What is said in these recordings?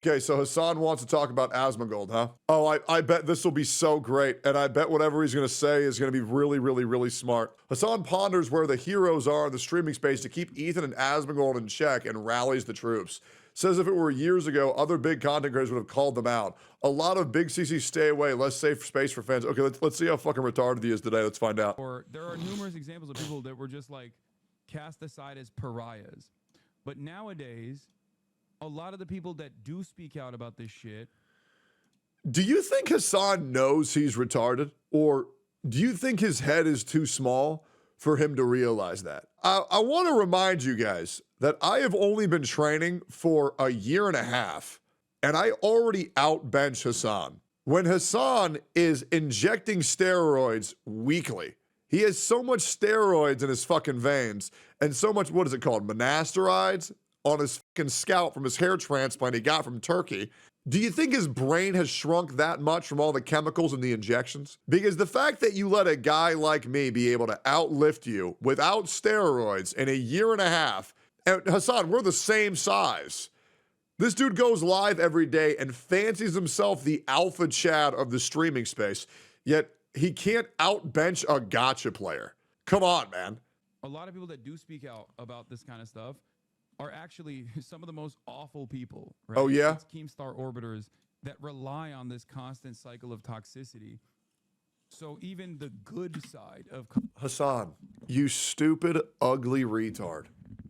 Okay, so Hassan wants to talk about Asmongold, huh? Oh, I bet this will be so great, and I bet whatever he's going to say is going to be really, really, really smart. Hassan ponders where the heroes are in the streaming space to keep Ethan and Asmongold in check and rallies the troops. Says if it were years ago, other big content creators would have called them out. A lot of big CC stay away, less safe space for fans. Okay, let's see how fucking retarded he is today. Let's find out. Or there are numerous examples of people that were just like cast aside as pariahs. But nowadays, a lot of the people that do speak out about this shit. Do you think Hassan knows he's retarded? Or do you think his head is too small for him to realize that? I want to remind you guys that I have only been training for a year and a half, and I already outbench Hassan. When Hassan is injecting steroids weekly, he has so much steroids in his fucking veins and so much, what is it called, monasterides on his fucking scalp from his hair transplant he got from Turkey. Do you think his brain has shrunk that much from all the chemicals and the injections? Because the fact that you let a guy like me be able to outlift you without steroids in a year and a half, and Hassan, we're the same size. This dude goes live every day and fancies himself the alpha Chad of the streaming space, yet he can't outbench a gotcha player. Come on, man. A lot of people that do speak out about this kind of stuff are actually some of the most awful people, right? Oh, yeah? It's Keemstar orbiters that rely on this constant cycle of toxicity. So even the good side of Hassan, you stupid, ugly retard.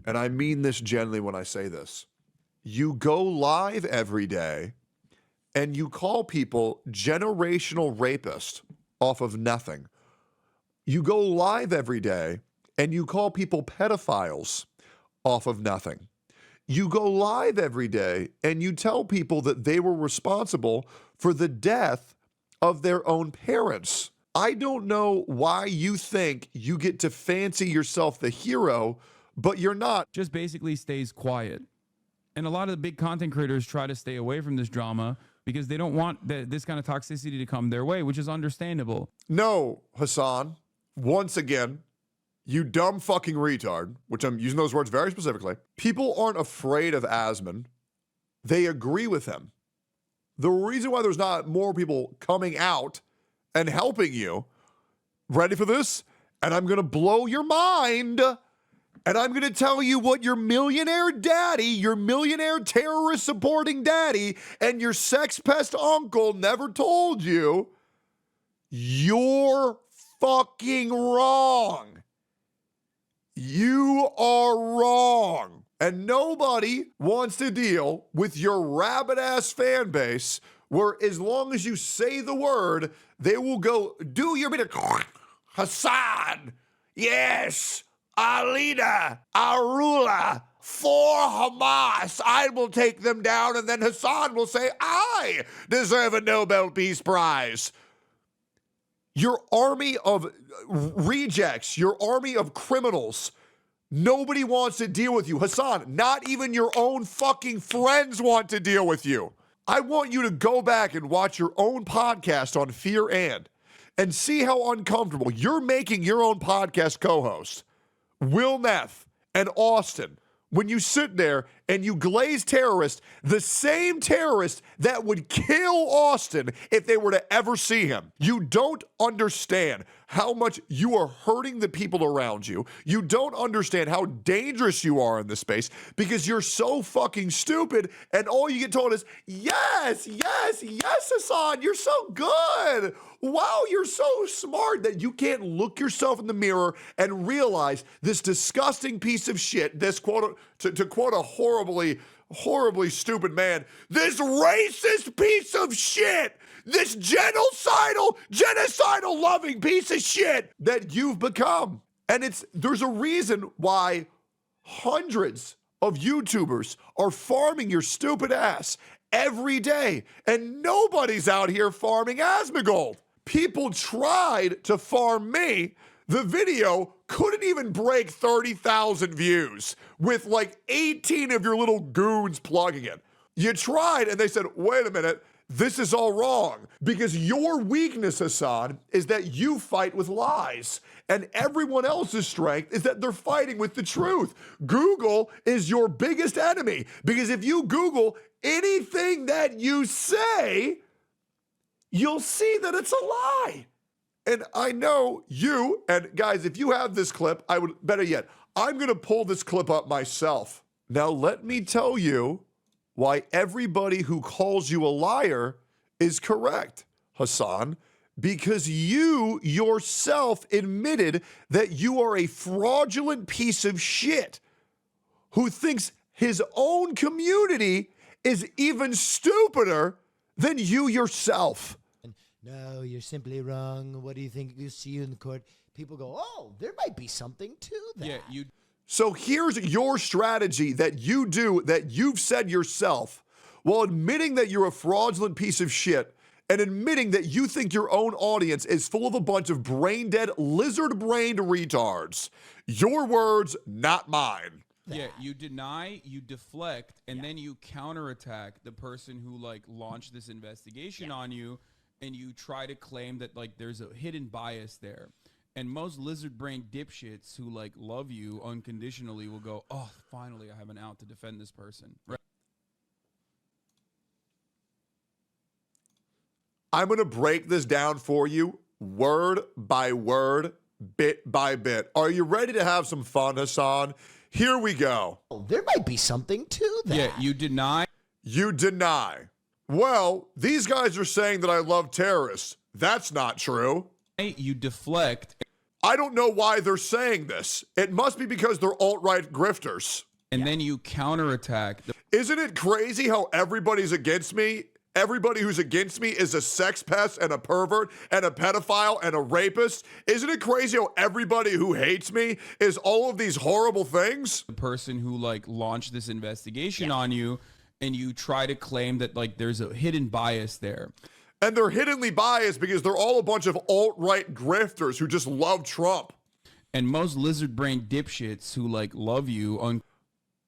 And I mean this gently when I say this. You go live every day and you call people generational rapists off of nothing. You go live every day and you call people pedophiles off of nothing. You go live every day and you tell people that they were responsible for the death of their own parents. I don't know why you think you get to fancy yourself the hero, but you're not. just basically stays quiet. And a lot of the big content creators try to stay away from this drama because they don't want this kind of toxicity to come their way, which is understandable. No, Hassan, once again, you dumb fucking retard, which I'm using those words very specifically. People aren't afraid of Asmon. They agree with him. The reason why there's not more people coming out and helping you, ready for this? And I'm going to blow your mind. And I'm going to tell you what your millionaire daddy, your millionaire terrorist supporting daddy, and your sex pest uncle never told you. You're fucking wrong. You are wrong. And nobody wants to deal with your rabbit-ass fan base where as long as you say the word, they will go, do your bit of Hassan. Yes. Our leader, our ruler, for Hamas. I will take them down, and then Hassan will say, I deserve a Nobel Peace Prize. Your army of rejects, your army of criminals, nobody wants to deal with you. Hassan, not even your own fucking friends want to deal with you. I want you to go back and watch your own podcast on Fear and see how uncomfortable you're making your own podcast co-host. Will Neff and Austin, when you sit there and you glaze terrorists, the same terrorist that would kill Austin if they were to ever see him. You don't understand how much you are hurting the people around you. You don't understand how dangerous you are in this space because you're so fucking stupid and all you get told is, yes, Hassan, you're so good. Wow, you're so smart that you can't look yourself in the mirror and realize this disgusting piece of shit, this quote, to quote a horribly stupid man, this racist piece of shit, this genocidal loving piece of shit that you've become. And there's a reason why hundreds of YouTubers are farming your stupid ass every day, and nobody's out here farming Asmongold. People tried to farm me. The video couldn't even break 30,000 views with like 18 of your little goons plugging it. You tried and they said, wait a minute, This is all wrong because your weakness, Hassan, is that you fight with lies. And everyone else's strength is that they're fighting with the truth. Google is your biggest enemy because if you Google anything that you say, you'll see that it's a lie. And I know you, and guys, if you have this clip, I would, better yet, I'm going to pull this clip up myself. Now, let me tell you why everybody who calls you a liar is correct, Hassan, because you yourself admitted that you are a fraudulent piece of shit who thinks his own community is even stupider than you yourself. No, you're simply wrong. What do you think you see in court? People go, oh, there might be something to that. Yeah, you. So here's your strategy that you do that you've said yourself while admitting that you're a fraudulent piece of shit and admitting that you think your own audience is full of a bunch of brain-dead, lizard-brained retards. Your words, not mine. Yeah, you deny, you deflect, and then you counterattack the person who like launched this investigation on you, and you try to claim that like there's a hidden bias there. And most lizard-brained dipshits who like love you unconditionally will go, "Oh, finally, I have an out to defend this person." Right? I'm going to break this down for you word by word, bit by bit. Are you ready to have some fun, Hassan? Here we go. Oh, there might be something to that. Yeah, you deny. You deny. Well, these guys are saying that I love terrorists. That's not true. You deflect. I don't know why they're saying this. It must be because they're alt-right grifters. And then you counterattack. Isn't it crazy how everybody's against me? Everybody who's against me is a sex pest and a pervert and a pedophile and a rapist. Isn't it crazy how everybody who hates me is all of these horrible things? The person who like launched this investigation on you, and you try to claim that like there's a hidden bias there. And they're hiddenly biased because they're all a bunch of alt-right grifters who just love Trump. And most lizard-brained dipshits who like love you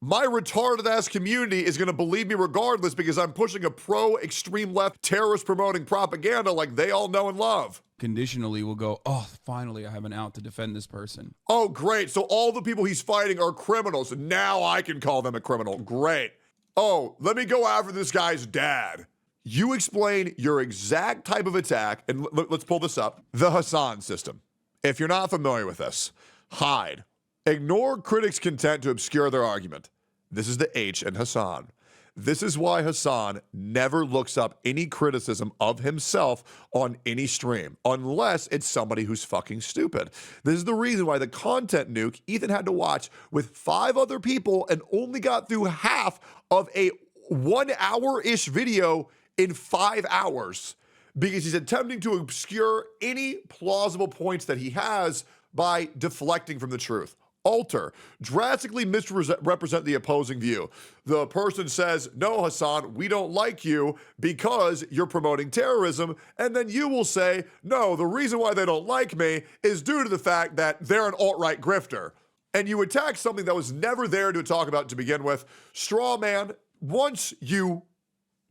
My retarded-ass community is going to believe me regardless because I'm pushing a pro-extreme left terrorist-promoting propaganda like they all know and love. conditionally will go, "Oh, finally, I have an out to defend this person." Oh, great. So all the people he's fighting are criminals. Now I can call them a criminal. Great. Oh, let me go after this guy's dad. You explain your exact type of attack, and let's pull this up. The Hassan System. If you're not familiar with this, hide. Ignore critics' content to obscure their argument. This is the H in Hassan. This is why Hassan never looks up any criticism of himself on any stream, unless it's somebody who's fucking stupid. This is the reason why the content nuke Ethan had to watch with 5 other people and only got through half of a 1 hour-ish video in 5 hours, because he's attempting to obscure any plausible points that he has by deflecting from the truth. Alter, drastically misrepresent the opposing view. The person says, no, Hassan, we don't like you because you're promoting terrorism. And then you will say, no, the reason why they don't like me is due to the fact that they're an alt-right grifter. And you attack something that was never there to talk about to begin with. Straw man, once you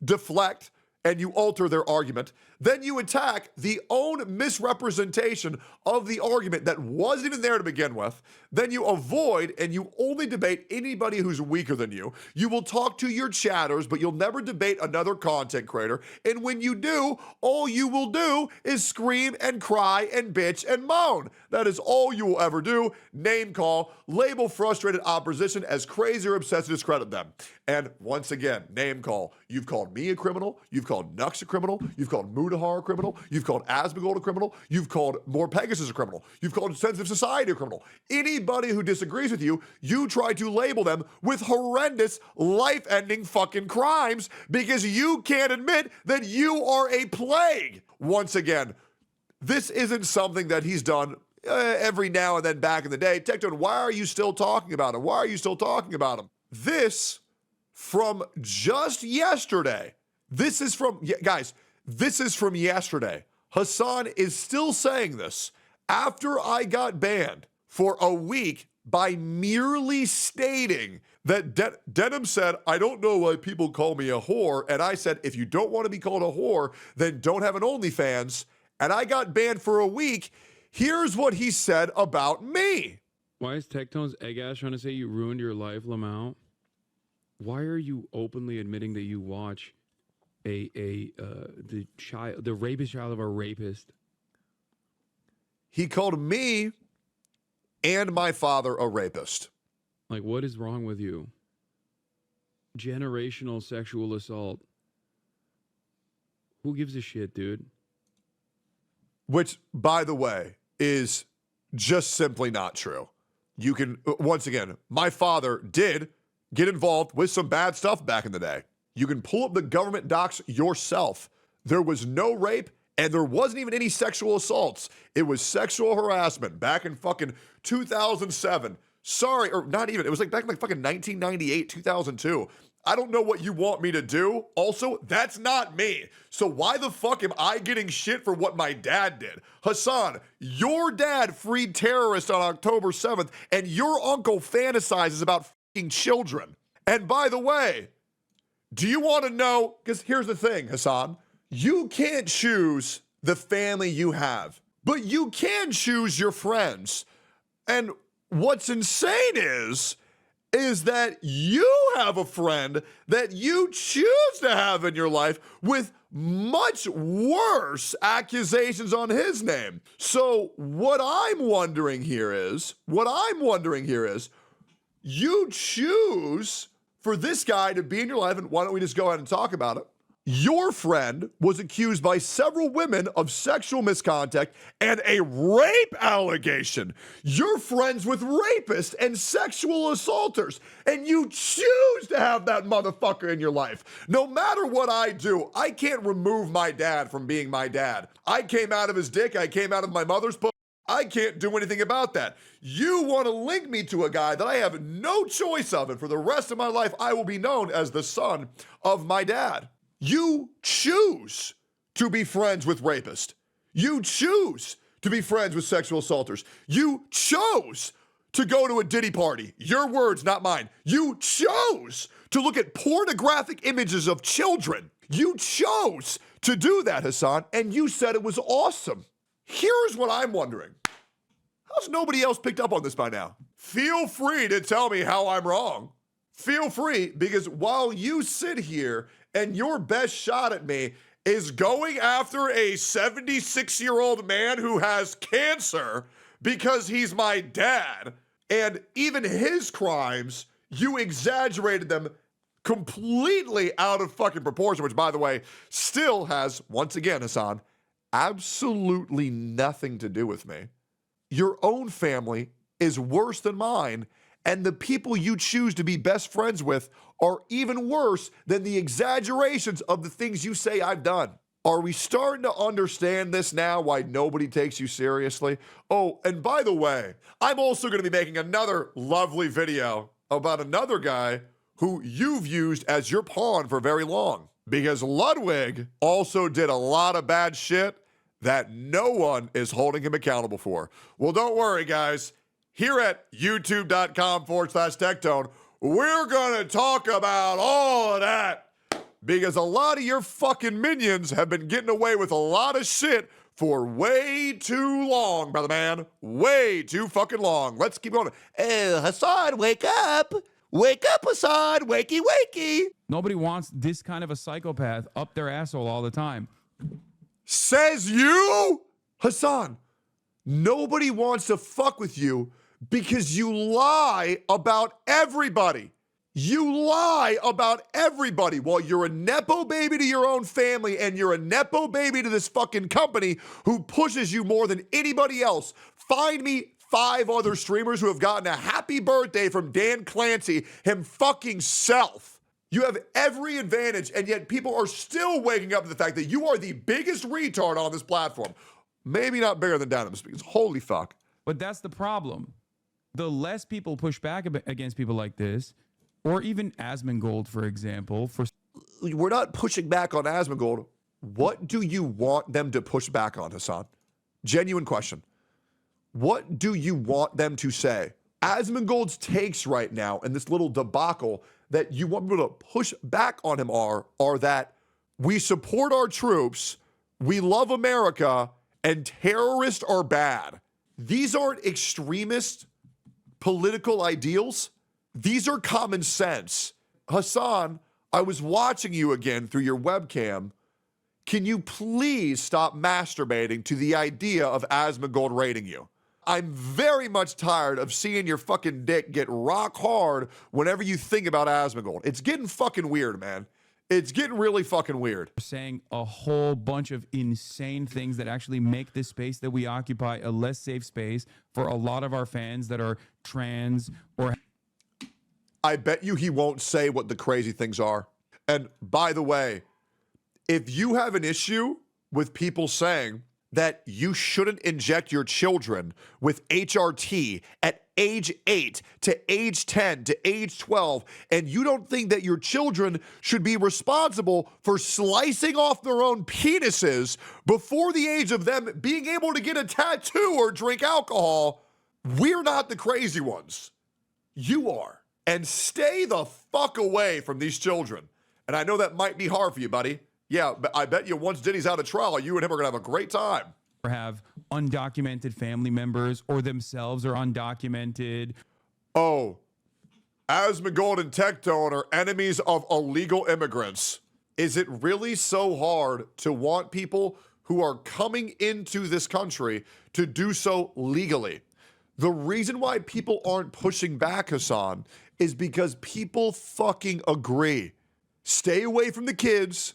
deflect and you alter their argument, then you attack the own misrepresentation of the argument that wasn't even there to begin with. Then you avoid and you only debate anybody who's weaker than you. You will talk to your chatters, but you'll never debate another content creator. And when you do, all you will do is scream and cry and bitch and moan. That is all you will ever do. Name call, label frustrated opposition as crazy or obsessed to discredit them. And once again, name call. You've called me a criminal. You've called Nux a criminal. You've called Mudahar a criminal. You've called Asmongold a criminal. You've called More Pegasus a criminal. You've called Sensitive Society a criminal. Anybody who disagrees with you, you try to label them with horrendous, life-ending fucking crimes because you can't admit that you are a plague. Once again, this isn't something that he's done every now and then back in the day. Tectone, why are you still talking about him? Why are you still talking about him? This from just yesterday. This is from, guys, this is from yesterday. Hassan is still saying this after I got banned for a week by merely stating that Denim said, I don't know why people call me a whore. And I said, if you don't want to be called a whore, then don't have an OnlyFans. And I got banned for a week. Here's what he said about me. Why is Tectone's egg ass trying to say you ruined your life, Lamau? Why are you openly admitting that you watch the rapist child of a rapist? He called me and my father a rapist. Like, what is wrong with you? Generational sexual assault. Who gives a shit, dude? Which, by the way, is just simply not true. You can, once again, my father did get involved with some bad stuff back in the day. You can pull up the government docs yourself. There was no rape and there wasn't even any sexual assaults. It was sexual harassment back in fucking 2007. Sorry, or not even. It was like back in like fucking 1998, 2002. I don't know what you want me to do. Also, that's not me. So why the fuck am I getting shit for what my dad did? Hassan, your dad freed terrorists on October 7th, and your uncle fantasizes about fucking children. And by the way, do you want to know? Because here's the thing, Hassan. You can't choose the family you have, but you can choose your friends. And what's insane is that you have a friend that you choose to have in your life with much worse accusations on his name. So what I'm wondering here is, you choose for this guy to be in your life, and why don't we just go ahead and talk about it? Your friend was accused by several women of sexual misconduct and a rape allegation. You're friends with rapists and sexual assaulters, and you choose to have that motherfucker in your life. No matter what I do, I can't remove my dad from being my dad. I came out of his dick. I came out of my mother's pussy. I can't do anything about that. You want to link me to a guy that I have no choice of, and for the rest of my life, I will be known as the son of my dad. You choose to be friends with rapists. You choose to be friends with sexual assaulters. You chose to go to a Diddy party. Your words, not mine. You chose to look at pornographic images of children. You chose to do that, Hassan, and you said it was awesome. Here's what I'm wondering. How's nobody else picked up on this by now? Feel free to tell me how I'm wrong. Feel free, because while you sit here and your best shot at me is going after a 76-year-old man who has cancer because he's my dad, and even his crimes, you exaggerated them completely out of fucking proportion, which, by the way, still has, once again, Hassan, absolutely nothing to do with me. Your own family is worse than mine, and the people you choose to be best friends with are even worse than the exaggerations of the things you say I've done. Are we starting to understand this now, why nobody takes you seriously? Oh, and by the way, I'm also going to be making another lovely video about another guy who you've used as your pawn for very long, because Ludwig also did a lot of bad shit that no one is holding him accountable for. Well, don't worry, guys. Here at youtube.com/Tectone, we're going to talk about all of that, because a lot of your fucking minions have been getting away with a lot of shit for way too long, brother man. Way too fucking long. Let's keep going. Hey, Hassan, wake up. Wake up, Hassan. Wakey, wakey. Nobody wants this kind of a psychopath up their asshole all the time. Says you? Hassan, nobody wants to fuck with you because you lie about everybody. You lie about everybody. While you're a Nepo baby to your own family, and you're a Nepo baby to this fucking company who pushes you more than anybody else. Find me 5 other streamers who have gotten a happy birthday from Dan Clancy him fucking self. You have every advantage, and yet people are still waking up to the fact that you are the biggest retard on this platform. Maybe not bigger than Denim's, because holy fuck. But that's the problem. The less people push back against people like this, or even Asmongold, for example. We're not pushing back on Asmongold. What do you want them to push back on, Hassan? Genuine question. What do you want them to say? Asmongold's takes right now in this little debacle that you want people to push back on him are that we support our troops, we love America, and terrorists are bad. These aren't extremist political ideals. These are common sense. Hassan, I was watching you again through your webcam. Can you please stop masturbating to the idea of Asmongold rating you? I'm very much tired of seeing your fucking dick get rock hard whenever you think about Asmongold. It's getting fucking weird, man. It's getting really fucking weird. Saying a whole bunch of insane things that actually make this space that we occupy a less safe space for a lot of our fans that are trans or... I bet you he won't say what the crazy things are. And by the way, if you have an issue with people saying that you shouldn't inject your children with HRT at age 8 to age 10 to age 12, and you don't think that your children should be responsible for slicing off their own penises before the age of them being able to get a tattoo or drink alcohol, we're not the crazy ones. You are. And stay the fuck away from these children. And I know that might be hard for you, buddy. Yeah, but I bet you once Diddy's out of trial, you and him are going to have a great time. Or have undocumented family members or themselves are undocumented. Oh, Asmongold and Tectone are enemies of illegal immigrants. Is it really so hard to want people who are coming into this country to do so legally? The reason why people aren't pushing back, Hassan, is because people fucking agree. Stay away from the kids.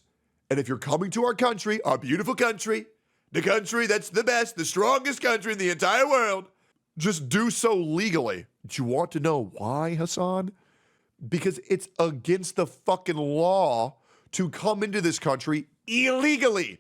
And if you're coming to our country, our beautiful country, the country that's the best, the strongest country in the entire world, just do so legally. Do you want to know why, Hassan? Because it's against the fucking law to come into this country illegally.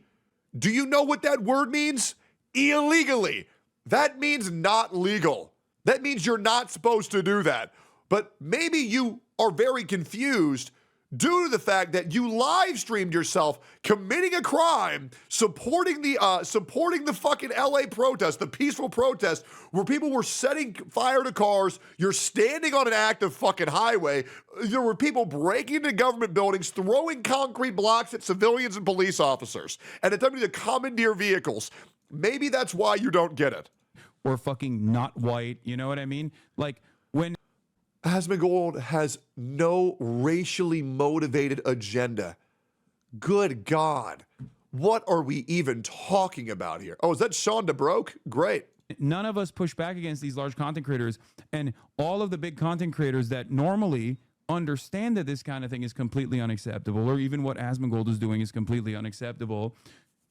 Do you know what that word means? Illegally. That means not legal. That means you're not supposed to do that. But maybe you are very confused due to the fact that you live streamed yourself committing a crime, supporting the fucking LA protest, the peaceful protest where people were setting fire to cars. You're standing on an active fucking highway. There were people breaking into government buildings, throwing concrete blocks at civilians and police officers, and attempting to commandeer vehicles. Maybe that's why you don't get it. Or fucking not white, you know what I mean? Like when Asmongold has no racially motivated agenda. Good God. What are we even talking about here? Oh, is that Sean DeBroke? Great. none of us push back against these large content creators, and all of the big content creators that normally understand that this kind of thing is completely unacceptable, or even what Asmongold is doing is completely unacceptable,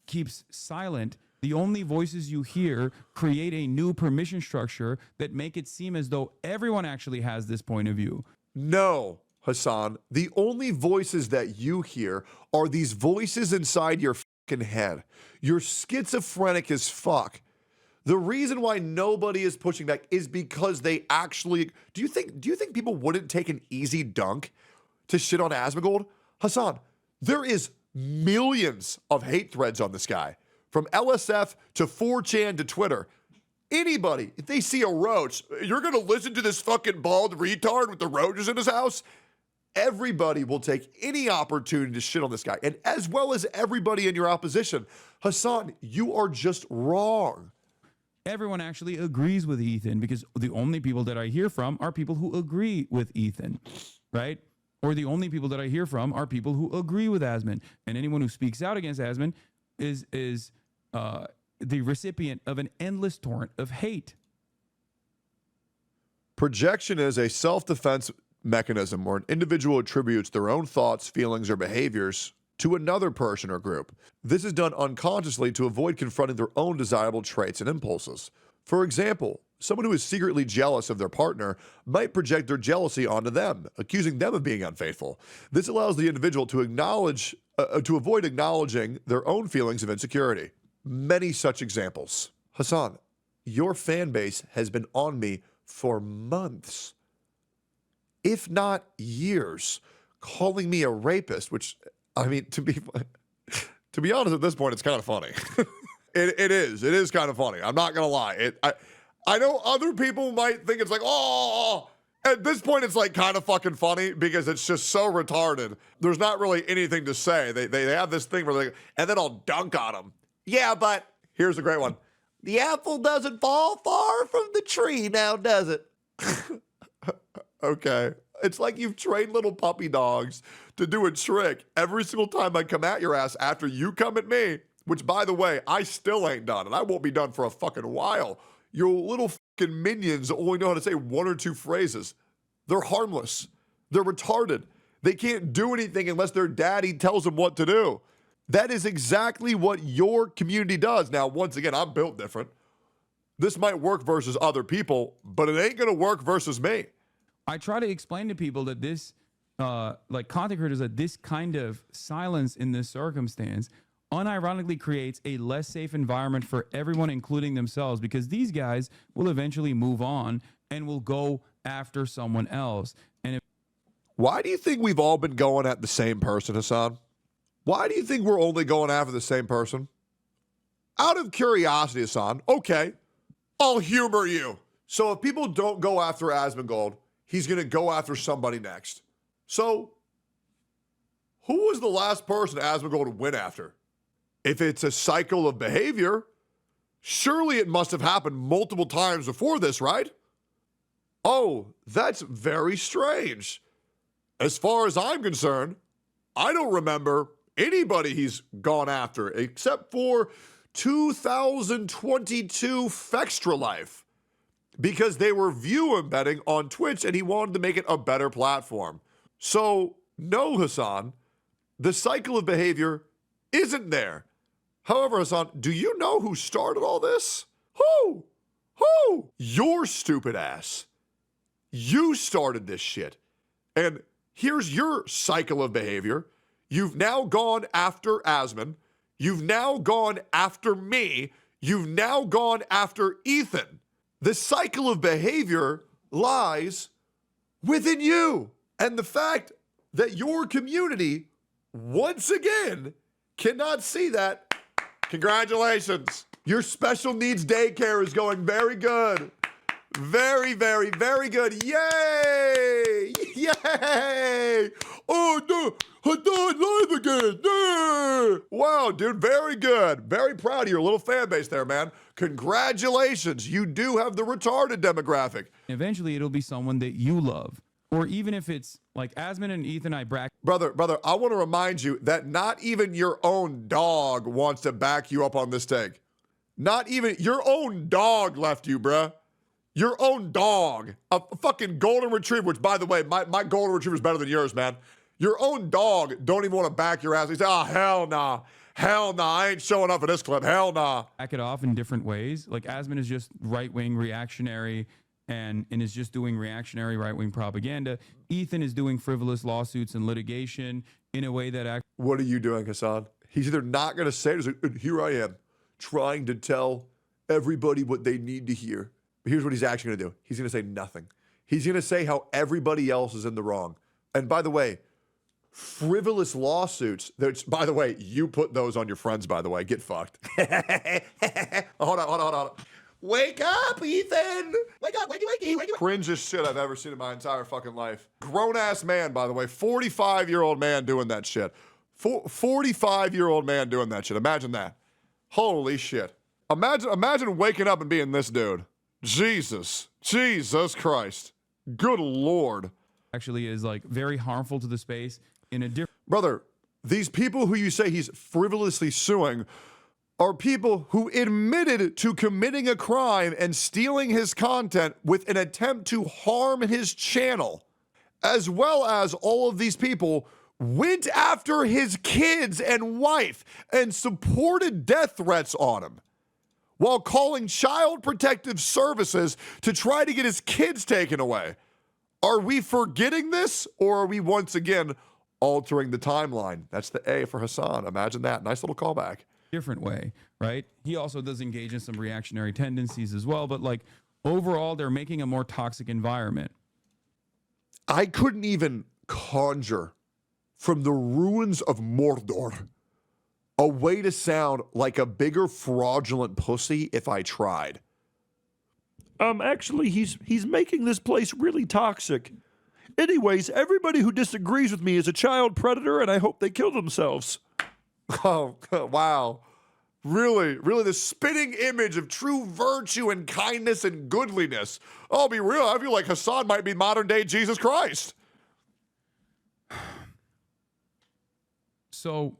keeps silent. The only voices you hear create a new permission structure that make it seem as though everyone actually has this point of view. No, Hassan, the only voices that you hear are these voices inside your fucking head. You're schizophrenic as fuck. The reason why nobody is pushing back is because they actually... Do you think people wouldn't take an easy dunk to shit on Asmongold? Hassan, there is millions of hate threads on this guy. From LSF to 4chan to Twitter. Anybody, if they see a roach, you're going to listen to this fucking bald retard with the roaches in his house? Everybody will take any opportunity to shit on this guy, and as well as everybody in your opposition. Hassan, you are just wrong. Everyone actually agrees with Ethan, because the only people that I hear from are people who agree with Ethan, right? Or the only people that I hear from are people who agree with Asmon. And anyone who speaks out against Asmon is the recipient of an endless torrent of hate. Projection is a self-defense mechanism where an individual attributes their own thoughts, feelings, or behaviors to another person or group. This is done unconsciously to avoid confronting their own desirable traits and impulses. For example, someone who is secretly jealous of their partner might project their jealousy onto them, accusing them of being unfaithful. This allows the individual to avoid acknowledging their own feelings of insecurity. Many such examples. Hassan, your fan base has been on me for months, if not years, calling me a rapist, which, I mean, to be honest, at this point, it's kind of funny. It is kind of funny. I'm not going to lie. I know other people might think it's like, oh, at this point, it's like kind of fucking funny because it's just so retarded. There's not really anything to say. They have this thing where and then I'll dunk on them. Yeah, but here's a great one. The apple doesn't fall far from the tree now, does it? Okay. It's like you've trained little puppy dogs to do a trick every single time I come at your ass after you come at me, which, by the way, I still ain't done, and I won't be done for a fucking while. Your little fucking minions only know how to say one or two phrases. They're harmless. They're retarded. They can't do anything unless their daddy tells them what to do. That is exactly what your community does. Now, once again, I'm built different. This might work versus other people, but it ain't going to work versus me. I try to explain to people that this, like content creators, that this kind of silence in this circumstance unironically creates a less safe environment for everyone, including themselves, because these guys will eventually move on and will go after someone else. And why do you think we've all been going at the same person, Hassan? Why do you think we're only going after the same person? Out of curiosity, Hassan, okay, I'll humor you. So if people don't go after Asmongold, he's going to go after somebody next. So who was the last person Asmongold went after? If it's a cycle of behavior, surely it must have happened multiple times before this, right? Oh, that's very strange. As far as I'm concerned, I don't remember anybody he's gone after except for 2022 Fextra Life, because they were view embedding on Twitch and he wanted to make it a better platform. So, no, Hassan, the cycle of behavior isn't there. However, Hassan, do you know who started all this? Who? Your stupid ass. You started this shit. And here's your cycle of behavior. You've now gone after Asmon. You've now gone after me. You've now gone after Ethan. The cycle of behavior lies within you. And the fact that your community, once again, cannot see that, congratulations. Your special needs daycare is going very good. Very, very, very good. Yay! Yay! Oh, no. Hasan live again. Yeah. Wow, dude, very good. Very proud of your little fan base there, man. Congratulations. You do have the retarded demographic. eventually it'll be someone that you love. Or even if it's like Asmon and Ethan, Brother, I want to remind you that not even your own dog wants to back you up on this take. Not even your own dog left you, bruh. Your own dog. A fucking golden retriever, which, by the way, my golden retriever is better than yours, man. Your own dog don't even want to back your ass. He said, oh, hell nah. Hell nah, I ain't showing up for this clip. Hell nah. back it off in different ways. Like Asmon is just right-wing reactionary and is just doing reactionary right-wing propaganda. Ethan is doing frivolous lawsuits and litigation in a way that What are you doing, Hassan? He's either not going to say it, or here I am, trying to tell everybody what they need to hear. But here's what he's actually going to do. He's going to say nothing. He's going to say how everybody else is in the wrong. And by the way, frivolous lawsuits, which, by the way, you put those on your friends, by the way. Get fucked. Hold on. Wake up, Ethan! Wake up, wakey. Cringest shit I've ever seen in my entire fucking life. Grown-ass man, by the way. 45-year-old man doing that shit. 45-year-old man doing that shit. Imagine that. Holy shit. Imagine waking up and being this dude. Jesus Christ. Good Lord. actually is like very harmful to the space in a different. Brother, these people who you say he's frivolously suing are people who admitted to committing a crime and stealing his content with an attempt to harm his channel, as well as all of these people went after his kids and wife and supported death threats on him while calling child protective services to try to get his kids taken away. Are we forgetting this, or are we once again altering the timeline? That's the A for Hassan. Imagine that. Nice little callback. Different way, right? He also does engage in some reactionary tendencies as well, but like overall, they're making a more toxic environment. I couldn't even conjure from the ruins of Mordor a way to sound like a bigger fraudulent pussy if I tried. Actually, he's making this place really toxic. Anyways, everybody who disagrees with me is a child predator, and I hope they kill themselves. Oh, wow. Really, really, the spitting image of true virtue and kindness and goodliness. I'll be real, I feel like Hassan might be modern-day Jesus Christ. So,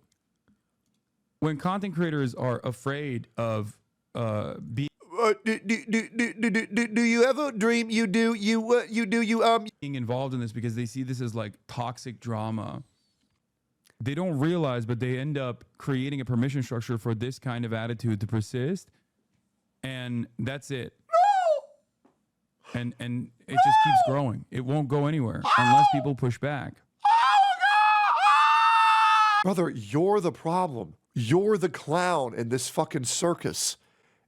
when content creators are afraid of being Do you ever dream being involved in this because they see this as like toxic drama, they don't realize, but they end up creating a permission structure for this kind of attitude to persist, and that's it. And it just keeps growing. It won't go anywhere unless people push back. Brother, you're the problem. You're the clown in this fucking circus.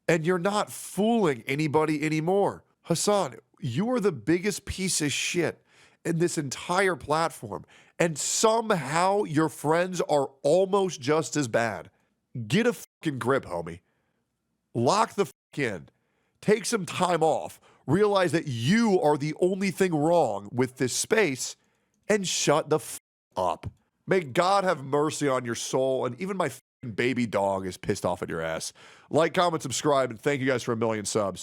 And you're not fooling anybody anymore. Hassan, you are the biggest piece of shit in this entire platform. And somehow your friends are almost just as bad. Get a fucking grip, homie. Lock the fuck in. Take some time off. Realize that you are the only thing wrong with this space. And shut the fuck up. May God have mercy on your soul. And even my fucking baby dog is pissed off at your ass. Like, comment, subscribe, and thank you guys for 1 million subs.